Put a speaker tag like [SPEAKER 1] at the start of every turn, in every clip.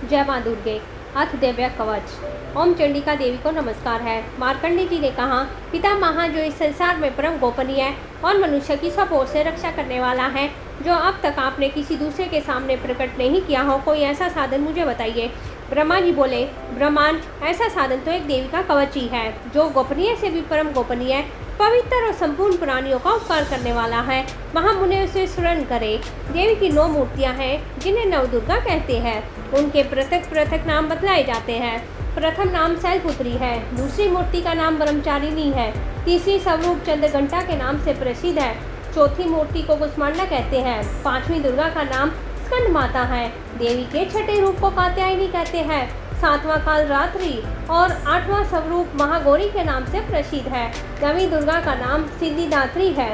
[SPEAKER 1] जय माँ दुर्गे। अथ दिव्य कवच। ओम चंडिका देवी को नमस्कार है। मार्कंडे जी ने कहा, पिता महा जो इस संसार में परम गोपनीय है और मनुष्य की सब ओर से रक्षा करने वाला है, जो अब तक आपने किसी दूसरे के सामने प्रकट नहीं किया हो, कोई ऐसा साधन मुझे बताइए। ब्रह्मा जी बोले, ब्रह्मांड, ऐसा साधन तो एक देवी का कवच ही है, जो गोपनीय से भी परम गोपनीय है, पवित्र और संपूर्ण प्राणियों का उपकार करने वाला है। महामुनि उसे स्मरण करे। देवी की 9 मूर्तियां हैं, जिन्हें नवदुर्गा कहते हैं। उनके पृथक पृथक नाम बतलाए जाते हैं। प्रथम नाम शैलपुत्री है, दूसरी मूर्ति का नाम ब्रह्मचारिणी है, तीसरी स्वरूप चंद्रघंटा के नाम से प्रसिद्ध है, चौथी मूर्ति को कुसमांडा कहते हैं, पांचवी दुर्गा का नाम स्कंद माता है, देवी के छठे रूप को कात्यायनी कहते हैं, सातवां काल रात्रि और आठवां स्वरूप महागौरी के नाम से प्रसिद्ध है, नवीं दुर्गा का नाम सिद्धिदात्री है।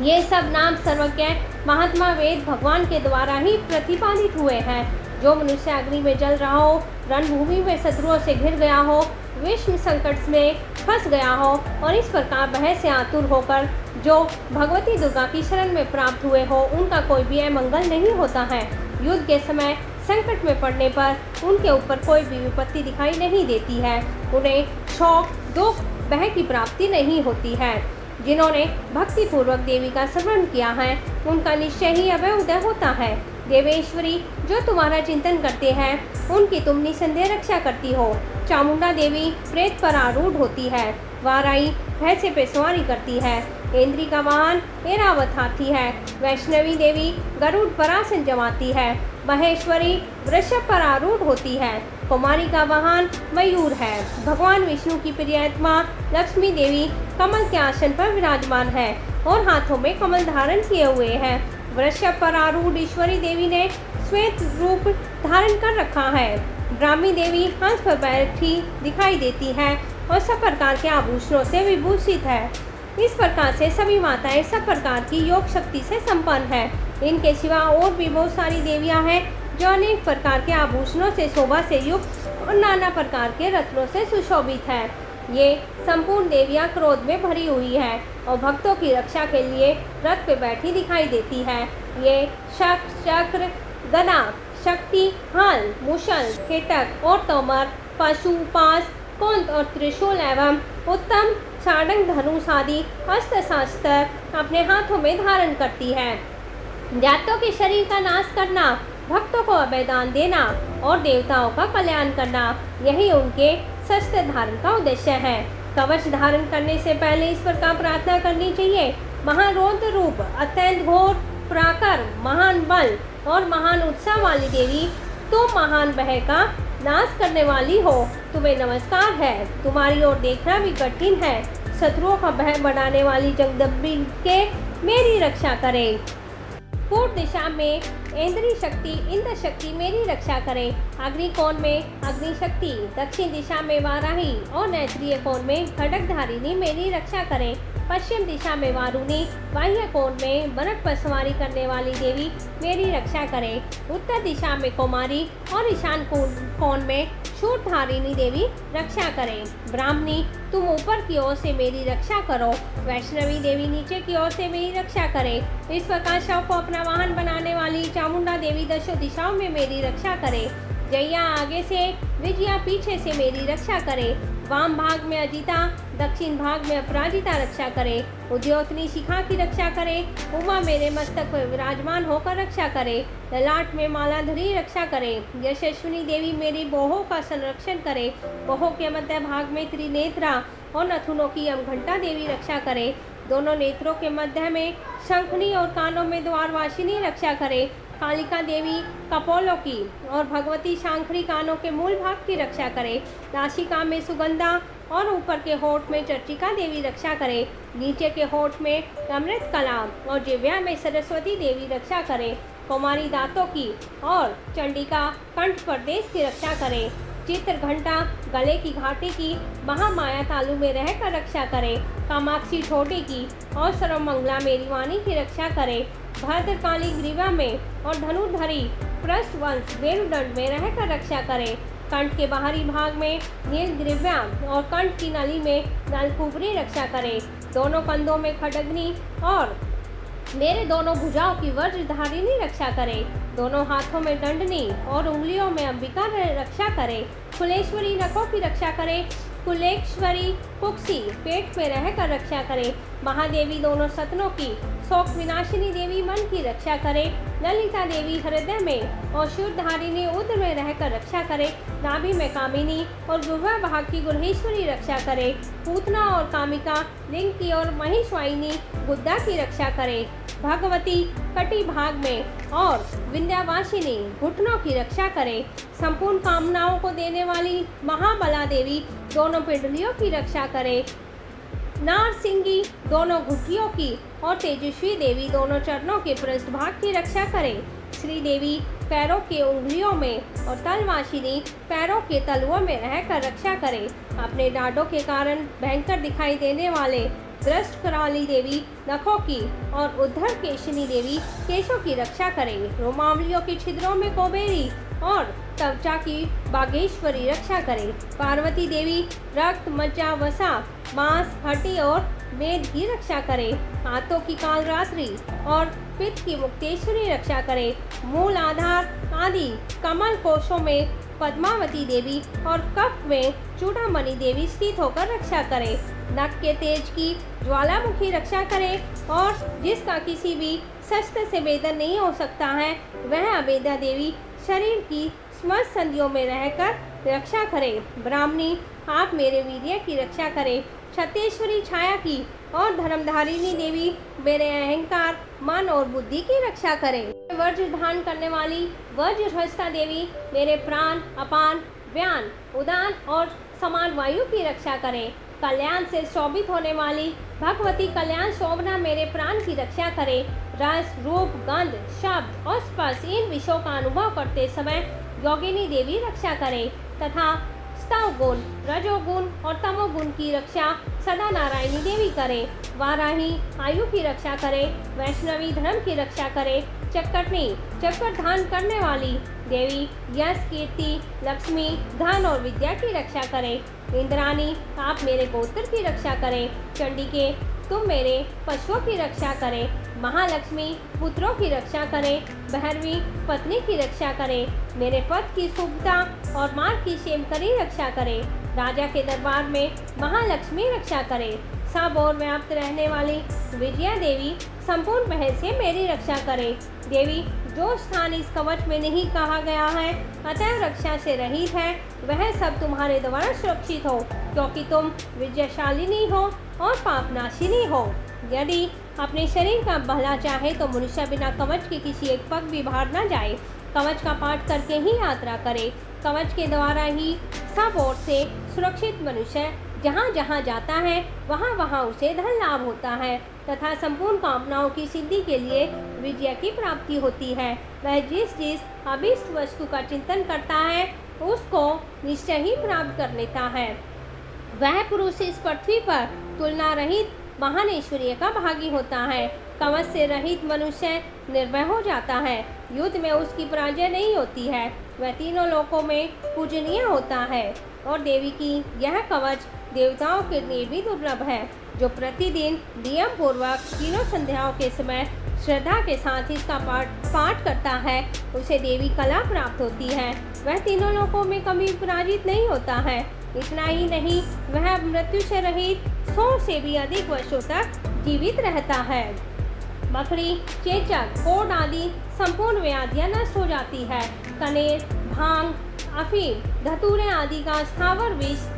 [SPEAKER 1] ये सब नाम सर्वज्ञ महात्मा वेद भगवान के द्वारा ही प्रतिपादित हुए हैं। जो मनुष्य अग्नि में जल रहा हो, रणभूमि में शत्रुओं से घिर गया हो, विश्व संकट में फंस गया हो और इस प्रकार भय से आतुर होकर जो भगवती दुर्गा की शरण में प्राप्त हुए हो, उनका कोई भी अमंगल नहीं होता है। युद्ध के समय संकट में पड़ने पर उनके ऊपर कोई भी विपत्ति दिखाई नहीं देती है। उन्हें शोक, दुख, भय की प्राप्ति नहीं होती है। जिन्होंने भक्ति पूर्वक देवी का स्मरण किया है, उनका निश्चय ही अभय उदय होता है। देवेश्वरी, जो तुम्हारा चिंतन करते हैं, उनकी तुम निसंदेह रक्षा करती हो। चामुंडा देवी प्रेत पर आरूढ़ होती है, वाराई भैंसे पे सवारी करती है, इंद्री का वाहन ऐरावत हाथी है, वैष्णवी देवी गरुड़ पर आसन जमाती है, महेश्वरी वृषभ पर आरूढ़ होती है, कुमारी का वाहन मयूर है। भगवान विष्णु की प्रियतमा लक्ष्मी देवी कमल के आसन पर विराजमान है और हाथों में कमल धारण किए हुए हैं। वृषभ पर आरूढ़ ईश्वरी देवी ने श्वेत रूप धारण कर रखा है। ब्राह्मी देवी हंस पर बैठी दिखाई देती है और सब प्रकार के आभूषणों से विभूषित है। इस प्रकार से सभी माताएं सब प्रकार की योग शक्ति से संपन्न है। इनके सिवा और भी बहुत सारी देवियां हैं, जो अनेक प्रकार के आभूषणों से शोभा से युक्त और नाना प्रकार के रत्नों से सुशोभित है। ये संपूर्ण देवियां क्रोध में भरी हुई है और भक्तों की रक्षा के लिए रथ पे बैठी दिखाई देती है। ये शक्र, चक्र, गदा, शक्ति, हाल, मुशल, केतक और तोमर, पशु, पास, कुंत और त्रिशूल एवं उत्तम सारंग, धनुष आदि अस्त्र शस्त्र अपने हाथों में धारण करती है। दैत्यों के शरीर का नाश करना, भक्तों को अभयदान देना और देवताओं का कल्याण करना, यही उनके शस्त्र धारण का उद्देश्य है। कवच धारण करने से पहले इस प्रकार प्रार्थना करनी चाहिए, महारौद्र रूप, अत्यंत घोर प्राकर, महान बल और महान उत्साह वाली देवी, तुम महान भय का नाश करने वाली हो, तुम्हें नमस्कार है। तुम्हारी ओर देखना भी कठिन है। शत्रुओं का भय बढ़ाने वाली जगदम्बी के मेरी रक्षा करें। पूर्व दिशा में इंद्री शक्ति, इंद्र शक्ति मेरी रक्षा करें। अग्नि कोण में अग्नि शक्ति, दक्षिण दिशा में वाराही और नैत्रीय कोण में खड्गधारिणी मेरी रक्षा करें। पश्चिम दिशा में वारुणी, बाह्य कोण में बनट पर सवारी करने वाली देवी मेरी रक्षा करें। उत्तर दिशा में कुमारी और ईशान कोण में शूरधारिणी देवी रक्षा करें। ब्राह्मणी, तुम ऊपर की ओर से मेरी रक्षा करो। वैष्णवी देवी नीचे की ओर से मेरी रक्षा करें। इस प्रकार शव को अपना वाहन बनाने वाली चामुंडा देवी दशों दिशाओं में मेरी रक्षा करे। जया आगे से, विजया पीछे से मेरी रक्षा करे। वाम भाग में अजिता, दक्षिण भाग में अपराजिता रक्षा करे। उद्योतनी शिखा की रक्षा करे। उमा मेरे मस्तक पर विराजमान होकर रक्षा करे। ललाट में मालाधरी रक्षा करे। यशस्विनी देवी मेरी बोहों का संरक्षण करे। बोहों के मध्य भाग में त्रिनेत्रा और नथुनों की यमघंटा देवी रक्षा करे। दोनों नेत्रों के मध्य में शंखनी और कानों में द्वारवासिनी रक्षा करे। कालिका देवी कपोलों की और भगवती शांखरी कानों के मूल भाग की रक्षा करे। नासिका में सुगंधा और ऊपर के होठ में चर्चिका देवी रक्षा करे। नीचे के होठ में अमृत कला और जिह्वा में सरस्वती देवी रक्षा करे। कुमारी दांतों की और चंडिका कंठ प्रदेश की रक्षा करे। चित्र घंटा गले की घाटी की महामाया तालु में रहकर रक्षा करे। कामाक्षी ठोडी की और सर्वमंगला मेरी वाणी की रक्षा करे। भद्रकाली ग्रीवा में और धनुर्धरी पृष्ठवंश मेरुदंड में रहकर रक्षा करे। कंठ के बाहरी भाग में नील ग्रीव्या और कंठ की नली में नलकुबरी रक्षा करे। दोनों कंधों में खड्गनी और मेरे दोनों भुजाओं की वज्रधारिणी रक्षा करे, दोनों हाथों में दंडनी और उंगलियों में अंबिका रक्षा करे। कुलेश्वरी नखों की रक्षा करे, कुलेश्वरी कुक्सी पेट में रहकर रक्षा करे। महादेवी दोनों सतनों की, शोक विनाशिनी देवी मन की रक्षा करे। ललिता देवी हृदय में और शुद्धधारिणी उदर में रहकर रक्षा करे। नाभि में कामिनी और गुर्वा भाग की गुरहेश्वरी रक्षा करे। पूतना और कामिका लिंग की और महिषवाहिनी गुद्दा की रक्षा करे। भगवती कटी भाग में और विंध्यावासिनी घुटनों की रक्षा करे। संपूर्ण कामनाओं को देने वाली महाबला देवी दोनों पिंडलियों की रक्षा करे। नारसिंगी दोनों घुटियों की और तेजस्वी देवी दोनों चरणों के पृष्ठभाग की रक्षा करे। श्री देवी पैरों के उंगलियों में और तलवासिनी पैरों के तलुओं में रहकर रक्षा करे। अपने डांडों के कारण भयंकर दिखाई देने वाले दृष्ट कराली देवी नखों की और उद्धर केशनी देवी केशों की रक्षा करे। रोमावलियों के छिद्रों में कोबेरी और त्वचा की बागेश्वरी रक्षा करे। पार्वती देवी रक्त मज्जा वसा मांस हड्डी और मेद की रक्षा करे। हाथों की कालरात्रि और पित्त की मुक्तेश्वरी रक्षा करे। मूल आधार आदि कमल कोशों में पद्मावती देवी और कफ में चूड़ामणि देवी स्थित होकर रक्षा करे। नख के तेज की ज्वालामुखी रक्षा करे और जिसका किसी भी शस्त्र से भेदन नहीं हो सकता है वह अभेदा देवी शरीर की स्मृत संधियों में रहकर रक्षा करे। ब्राह्मणी आप मेरे वीर्य की रक्षा करे। छत्तेश्वरी छाया की और धर्मधारिणी देवी मेरे अहंकार मन और बुद्धि की रक्षा करे। वज्र धारण करने वाली वज्रहस्ता देवी मेरे प्राण अपान व्यान उदान और समान वायु की रक्षा करे। कल्याण से शोभित होने वाली भगवती कल्याण शोभना मेरे प्राण की रक्षा करे। रस रूप गंध शब्द और स्पर्श इन विषयों का अनुभव करते समय योगिनी देवी रक्षा करे तथा स्तव गुण रजोगुण और तमोगुण की रक्षा सदा नारायणी देवी करे। वाराही आयु की रक्षा करे। वैष्णवी धर्म की रक्षा करे। चक्करनी चक्कर धारण करने वाली देवी यश कीर्ति लक्ष्मी धन और विद्या की रक्षा करे। इंद्राणी आप मेरे गोत्र की रक्षा करें। चंडिके तुम मेरे पशुओं की रक्षा करें। महालक्ष्मी पुत्रों की रक्षा करें। भैरवी पत्नी की रक्षा करें। मेरे पद की शुभता और मार्ग की क्षेमकरी रक्षा करें। राजा के दरबार में महालक्ष्मी रक्षा करें। सब और व्याप्त रहने वाली विजया देवी संपूर्ण बहस से मेरी रक्षा करे। देवी जो स्थान इस कवच में नहीं कहा गया है अतः रक्षा से रहित है वह सब तुम्हारे द्वारा सुरक्षित हो क्योंकि तुम विजयशालिनी हो और पापनाशिनी हो। यदि अपने शरीर का भला चाहे तो मनुष्य बिना कवच के किसी एक पग भी बाहर न जाए। कवच का पाठ करके ही यात्रा करे। कवच के द्वारा ही सब ओर से सुरक्षित मनुष्य जहाँ जहाँ जाता है वहाँ वहाँ उसे धन लाभ होता है तथा संपूर्ण कामनाओं की सिद्धि के लिए विजय की प्राप्ति होती है। वह जिस जिस अभीष्ट वस्तु का चिंतन करता है उसको निश्चय ही प्राप्त कर लेता है। वह पुरुष इस पृथ्वी पर तुलना रहित महान ऐश्वर्य का भागी होता है। कवच से रहित मनुष्य निर्भय हो जाता है। युद्ध में उसकी पराजय नहीं होती है। वह तीनों लोकों में पूजनीय होता है और देवी की यह कवच देवताओं के लिए भी दुर्लभ है। जो प्रतिदिन नियम पूर्वक तीनों संध्याओं के समय श्रद्धा के साथ इसका पाठ करता है उसे देवी कला प्राप्त होती है। वह तीनों लोकों में कभी पराजित नहीं होता है। इतना ही नहीं वह मृत्यु से रहित 100 से भी अधिक वर्षों तक जीवित रहता है। मकड़ी चेचक कोढ़ आदि संपूर्ण व्याधियां नष्ट हो जाती है। कनेर भांग अफीम धतूरे आदि का स्थावर विष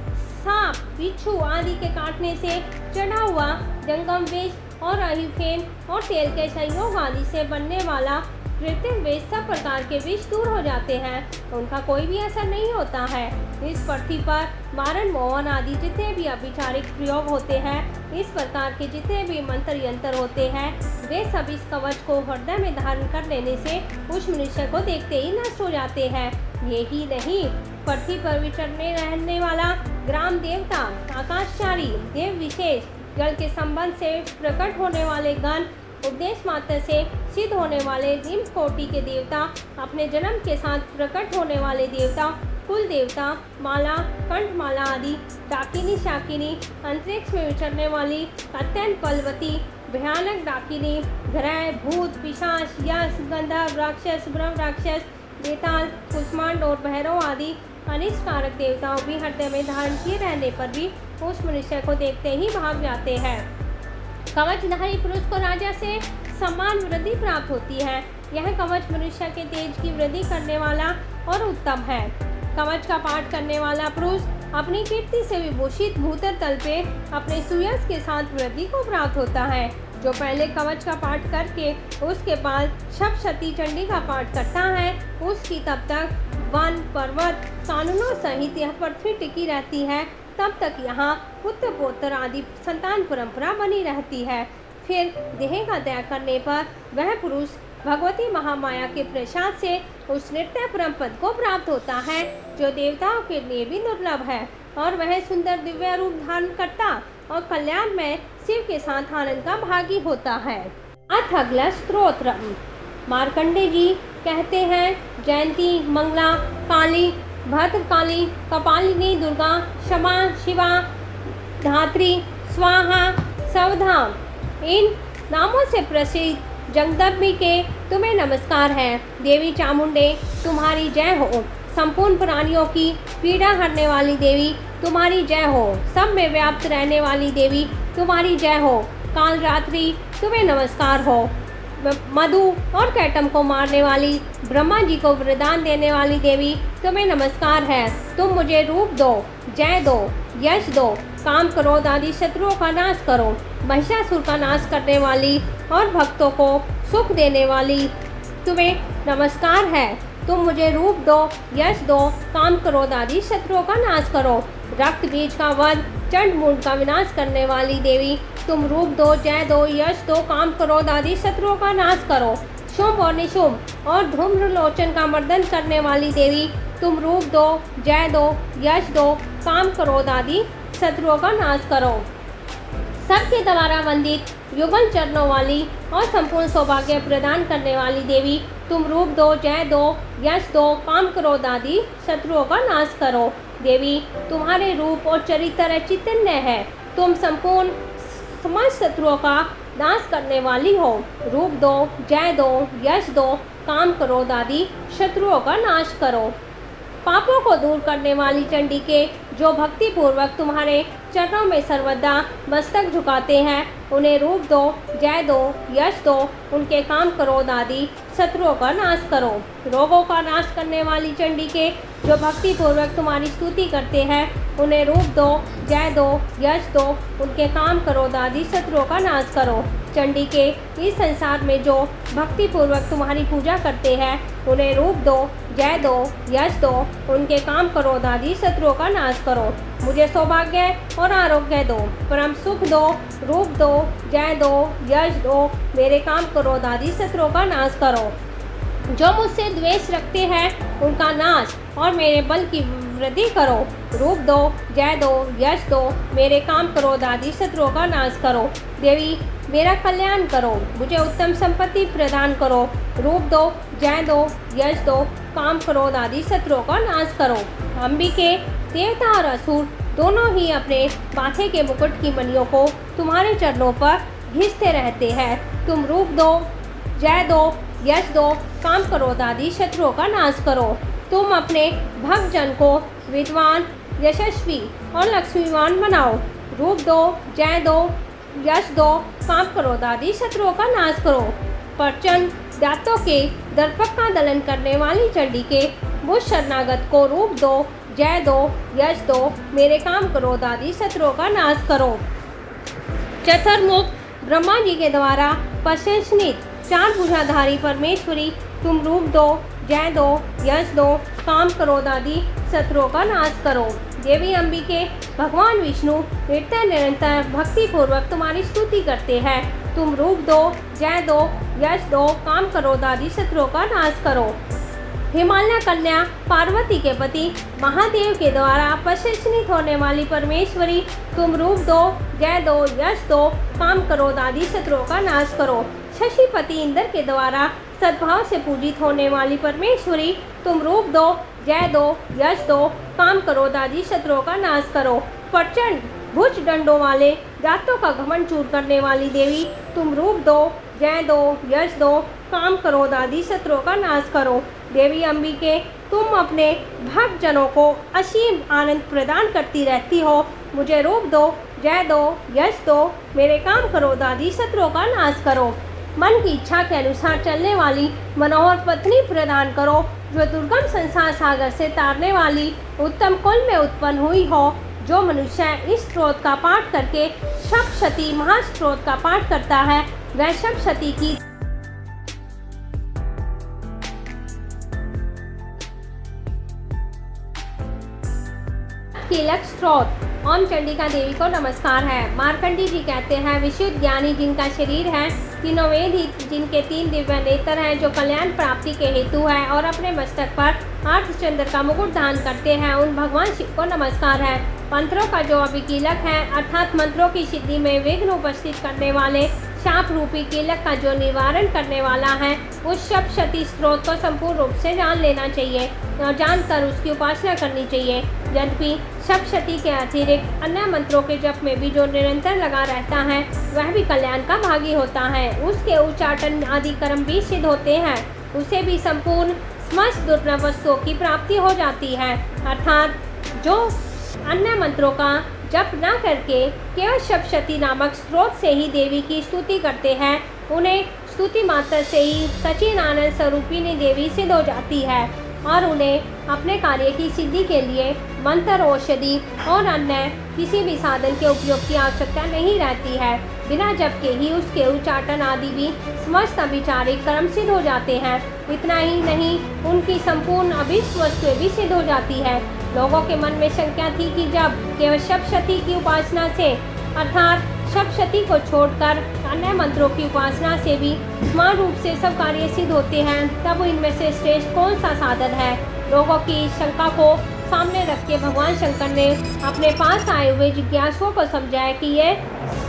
[SPEAKER 1] सांप बिच्छू आदि के काटने से चढ़ा हुआ जंगम विष और अहिफेन और तेल के संयोग आदि से बनने वाला कृत्रिम विष सब प्रकार के विष दूर हो जाते हैं। उनका कोई भी असर नहीं होता है। इस पृथ्वी पर मारण मोहन आदि जितने भी अभिचारिक प्रयोग होते हैं इस प्रकार के जितने भी मंत्र यंत्र होते हैं वे सब इस कवच को हृदय में धारण कर लेने से उस मनुष्य को देखते ही नष्ट हो जाते हैं। यही नहीं पृथ्वी पर विचरने रहने वाला ग्राम देवता आकाशचारी देव विशेष जल के संबंध से प्रकट होने वाले गण उपदेश मात्र से सिद्ध होने वाले निम्न कोटि के देवता अपने जन्म के साथ प्रकट होने वाले देवता कुल देवता माला कंठमाला आदि डाकिनी शाकिनी अंतरिक्ष में विचरने वाली अत्यंत बलवती भयानक डाकिनी ग्रह, भूत, पिशाच, यक्ष, गंधर्व, राक्षस, ब्रह्म राक्षस, बेताल, कुष्मांड और भैरव आदि अनिष्टकारक देवताओं भी हृदय में धारण किए रहने पर भी उस मनुष्य को देखते ही भाग जाते हैं। कवचधारी पुरुष को राजा से सम्मान वृद्धि प्राप्त होती है। यह कवच मनुष्य के तेज की वृद्धि करने वाला और उत्तम है। कवच का पाठ करने वाला पुरुष अपनी कीर्ति से विभूषित भूतल तल पे अपने सुयश के साथ वृद्धि को प्राप्त होता है। जो पहले कवच का पाठ करके उसके बाद सप्तशती चंडी का पाठ करता है, उसकी तब तक वन पर्वत कानूनों सहित यह पृथ्वी टिकी रहती है। तब तक यहाँ पुत्र पौत्र आदि संतान परंपरा बनी रहती है। फिर देह का त्याग करने पर वह पुरुष भगवती महामाया के प्रसाद से उस नित्य परम पद को प्राप्त होता है, जो देवताओं के लिए भी दुर्लभ है। और वह सुंदर दिव्य रूप धारण करता और कल्याण में शिव के साथ आनंद का भागी होता है। अथ अगला स्तोत्र। मार्कंडे जी कहते हैं, जयंती, मंगला, काली, भद्रकाली, कपालिनी, दुर्गा, क्षमा, शिवा, धात्री, स्वाहा, सवधा, इन नामों से प्रसिद्ध जगदम्बी के तुम्हें नमस्कार है। देवी चामुंडे तुम्हारी जय हो। संपूर्ण प्राणियों की पीड़ा हरने वाली देवी तुम्हारी जय हो। सब में व्याप्त रहने वाली देवी तुम्हारी जय हो। काल रात्रि तुम्हें नमस्कार हो। मधु और कैटम को मारने वाली, ब्रह्मा जी को वरदान देने वाली देवी तुम्हें नमस्कार है। तुम मुझे रूप दो, जय दो, यश दो, काम क्रोध आदि शत्रुओं का नाश करो। महिषासुर का नाश करने वाली और भक्तों को सुख देने वाली तुम्हें नमस्कार है। तुम मुझे रूप दो, यश दो, काम क्रोध आदि शत्रुओं का नाश करो। रक्त बीज का वध, चंड मूड का विनाश करने वाली देवी तुम रूप दो, जय दो, यश दो, काम क्रोध आदि शत्रुओं का नाश करो। शुभ और निशुभ और धूम्रलोचन का मर्दन करने वाली देवी तुम रूप दो, जय दो, यश दो, काम क्रोध आदि शत्रुओं का नाश करो। सबके द्वारा वंदित युगल चरणों वाली और संपूर्ण सौभाग्य प्रदान करने वाली देवी तुम रूप दो, जय दो, यश दो, काम क्रोध आदि शत्रुओं का नाश करो। देवी तुम्हारे रूप और चरित्र चैतन्य है। तुम संपूर्ण समस्त शत्रुओं का नाश करने वाली हो। रूप दो, जय दो, यश दो, काम क्रोध आदि शत्रुओं का नाश करो। पापों को दूर करने वाली चंडी के जो भक्ति पूर्वक तुम्हारे चरणों में सर्वदा मस्तक झुकाते हैं, उन्हें रूप दो, जय दो, यश दो, उनके काम क्रोध आदि शत्रुओं का नाश करो। रोगों का नाश करने वाली चंडी के जो भक्ति पूर्वक तुम्हारी स्तुति करते हैं, उन्हें रूप दो, जय दो, यश दो, उनके काम क्रोध आदि शत्रुओं का नाश करो। चंडी के इस संसार में जो भक्ति पूर्वक तुम्हारी पूजा करते हैं, उन्हें रूप दो, जय दो, यश दो, उनके काम क्रोध आदि शत्रुओं का नाश करो। मुझे सौभाग्य और आरोग्य दो, परम सुख दो, रूप दो, जय दो, यश दो, मेरे काम क्रोध आदि शत्रुओं का नाश करो। जो मुझसे द्वेष रखते हैं उनका नाश और मेरे बल की वृद्धि करो। रूप दो, जय दो, यश दो, मेरे काम क्रोध आदि शत्रुओं का नाश करो। देवी मेरा कल्याण करो, मुझे उत्तम संपत्ति प्रदान करो। रूप दो, जय दो, यश दो, काम क्रोध आदि शत्रुओं का नाश करो। अंबिके देवता और असुर दोनों ही अपने माथे के मुकुट की मणियों को तुम्हारे चरणों पर घिसते रहते हैं। तुम रूप दो, जय दो, यश दो, काम क्रोध आदि शत्रुओं का नाश करो। तुम अपने भक्तजन को विद्वान, यशस्वी और लक्ष्मीवान बनाओ। रूप दो, जय दो, यश दो, काम क्रोध आदि शत्रुओं का नाश करो। प्रचंड दांतों के दर्पक का दलन करने वाली चंडी के मुझ शरणागत को रूप दो, जय दो, यश दो, मेरे काम क्रोध आदि शत्रुओं का नाश करो। चतुर्मुख ब्रह्मा जी के द्वारा प्रशंसित चार भुजाधारी परमेश्वरी तुम रूप दो, जय दो, यश दो, काम क्रोध आदि शत्रुओं का नाश करो। देवी अंबिके भगवान विष्णु नित्य निरंतर भक्ति पूर्वक तुम्हारी स्तुति करते हैं। तुम रूप दो, जय दो, यश दो, काम क्रोध आदि शत्रुओं का नाश करो। हिमालय कन्या पार्वती के पति महादेव के द्वारा प्रशंसित होने वाली परमेश्वरी तुम रूप दो, जय दो, यश दो, काम क्रोध आदि शत्रुओं का नाश करो। शशिपति इंद्र के द्वारा सद्भाव से पूजित होने वाली परमेश्वरी तुम रूप दो, जय दो, यश दो, काम क्रोध आदि शत्रुओं का नाश करो। प्रचंड भुज दंडों वाले दांतों का घमंड चूर करने वाली देवी तुम रूप दो, जय दो, यश दो, काम करो दादी, शत्रुओं का नाश करो। देवी अंबिके, तुम अपने भक्त जनों को असीम आनंद प्रदान करती रहती हो। मुझे रूप दो, जय दो, यश दो, मेरे काम करो दादी, शत्रुओं का नाश करो। मन की इच्छा के अनुसार चलने वाली मनोहर पत्नी प्रदान करो, जो दुर्गम संसार सागर से तारने वाली उत्तम कुल में उत्पन्न हुई हो। जो मनुष्य इस स्त्रोत का पाठ करके सप्तशती महास्त्रोत का पाठ करता है, वह सप्तशती की कीलक स्त्रोत। ओम चंडिका देवी को नमस्कार है। मार्कंडी जी कहते हैं, विशुद्ध ज्ञानी जिनका शरीर है, तीनों वेद ही जिनके 3 दिव्य नेत्र हैं, जो कल्याण प्राप्ति के हेतु है और अपने मस्तक पर अर्धचंद्र का मुकुट धारण करते हैं, उन भगवान शिव को नमस्कार है। मंत्रों का जो अभिकीलक है, अर्थात मंत्रों की सिद्धि में विघ्न उपस्थित करने वाले शाप रूपी कीलक का जो निवारण करने वाला है, उस सप्तशती स्त्रोत को संपूर्ण रूप से जान लेना चाहिए और जानकर उसकी उपासना करनी चाहिए। यद्यपि सप्तशती के अतिरिक्त अन्य मंत्रों के जप में भी जो निरंतर लगा रहता है, वह भी कल्याण का भागी होता है। उसके उच्चाटन आदि कर्म भी सिद्ध होते हैं, उसे भी संपूर्ण समस्त दुर्लभ वस्तुओं की प्राप्ति हो जाती है। अर्थात जो अन्य मंत्रों का जप न करके केवल सप्तशती नामक स्त्रोत से ही देवी की स्तुति करते हैं, उन्हें स्तुति मात्र से ही सचिन आनंद स्वरूपिणी देवी सिद्ध हो जाती है और उन्हें अपने कार्य की सिद्धि के लिए मंत्र, औषधि और अन्य किसी भी साधन के उपयोग की आवश्यकता नहीं रहती है। बिना जप के ही उसके उच्चाटन आदि भी समस्त अभिचारिक कर्म सिद्ध हो जाते हैं। इतना ही नहीं, उनकी संपूर्ण अभीष्ट वस्तुएं भी सिद्ध हो जाती है। लोगों के मन में शंका थी कि जब केवल सप्तशती की उपासना से अर्थात सप्तशती को छोड़कर अन्य मंत्रों की उपासना से भी समान रूप से सब कार्य सिद्ध होते हैं, तब इनमें से श्रेष्ठ कौन सा साधन है। लोगों की शंका को सामने रख के भगवान शंकर ने अपने पास आए हुए जिज्ञासुओं को समझाया कि यह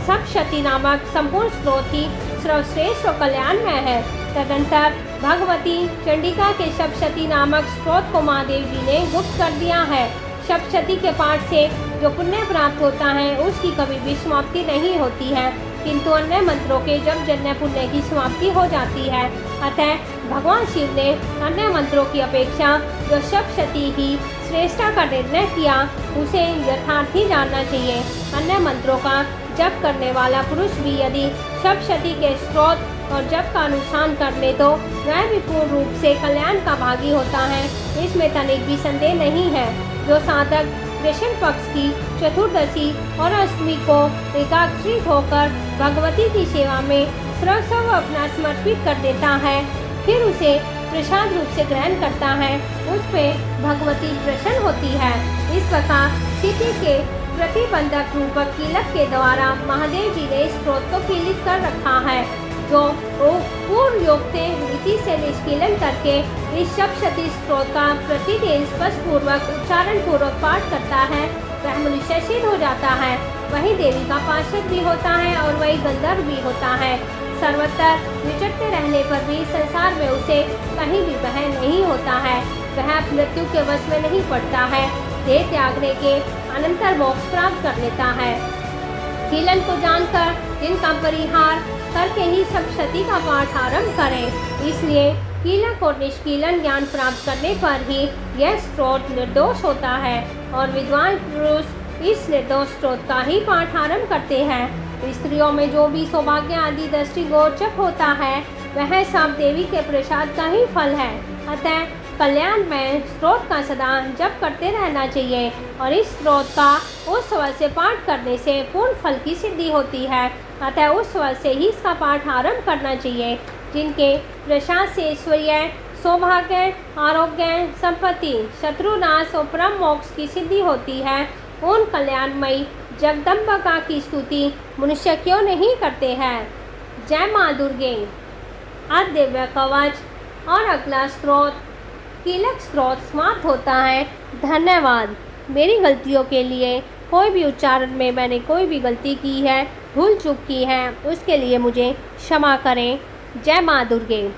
[SPEAKER 1] सप्तशती नामक संपूर्ण स्त्रोत ही सर्वश्रेष्ठ और कल्याणमय है। तदंतर भगवती चंडिका के सप्तशती नामक स्त्रोत को महादेव जी ने गुप्त कर दिया है। सप्तशती के पाठ से जो पुण्य प्राप्त होता है, उसकी कभी भी समाप्ति नहीं होती है, किंतु अन्य मंत्रों के जप जन्य पुण्य की समाप्ति हो जाती है। अतः भगवान शिव ने अन्य मंत्रों की अपेक्षा जो सप्तशती ही श्रेष्ठता का निर्णय किया, उसे यथार्थ ही जानना चाहिए। अन्य मंत्रों का जप करने वाला पुरुष भी यदि सप्तशती के स्त्रोत और जप का अनुष्ठान कर ले, तो वह भी पूर्ण रूप से कल्याण का भागी होता है, इसमें तनिक भी संदेह नहीं है। जो साधक कृष्ण पक्ष की चतुर्दशी और अष्टमी को एकाग्रचित होकर भगवती की सेवा में सर्वस्व अपना समर्पित कर देता है, फिर उसे प्रसाद रूप से ग्रहण करता है, उस पर भगवती प्रसन्न होती है। इस प्रकार स्थिति के प्रतिबंधक रूपक कीलक के द्वारा महादेव जी ने स्त्रोत को कीलित कर रखा है। जो पूर्ण योक्ते नीति से निष्कीलन करके इस सप्तशती स्त्रोत का प्रतिदिन स्पष्ट पूर्वक उच्चारण पूर्वक पाठ करता है, वह मनुष्य सिद्ध हो जाता है। वही देवी का पार्षद भी होता है और वही गंधर्व भी होता है। सर्वत्र विचरते रहने पर भी संसार में उसे कहीं भी भय नहीं होता है। वह मृत्यु के वश में नहीं पड़ता है, देह त्यागने के अनंतर मोक्ष प्राप्त कर लेता है। कीलन को जानकर जिनका परिहार करके ही सप्तशती का पाठ आरंभ करें। इसलिए कीलक और निष्कीलन ज्ञान प्राप्त करने पर ही यह स्त्रोत निर्दोष होता है और विद्वान पुरुष इस निर्दोष स्त्रोत का ही पाठ आरंभ करते हैं। स्त्रियों में जो भी सौभाग्य आदि दृष्टिगोचर होता है, वह सब देवी के प्रसाद का ही फल है। अतः कल्याण में स्त्रोत का सदा जप करते रहना चाहिए और इस स्त्रोत का उस स्वर से पाठ करने से पूर्ण फल की सिद्धि होती है। अतः उस स्वर से ही इसका पाठ आरंभ करना चाहिए। जिनके प्रसाद से ऐश्वर्य, सौभाग्य, आरोग्य, संपत्ति, शत्रुनाश और परम मोक्ष की सिद्धि होती है, उन कल्याणमयी जगदम्बिका की स्तुति मनुष्य क्यों नहीं करते हैं। जय माँ दुर्गे। आज दिव्य कवच और अगला स्त्रोत कीलक स्त्रोत समाप्त होता है। धन्यवाद। मेरी गलतियों के लिए कोई भी उच्चारण में मैंने कोई भी गलती की है, भूल चूक की है, उसके लिए मुझे क्षमा करें। जय माँ दुर्गे।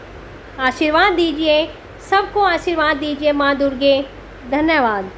[SPEAKER 1] आशीर्वाद दीजिए, सबको आशीर्वाद दीजिए माँ दुर्गे। धन्यवाद।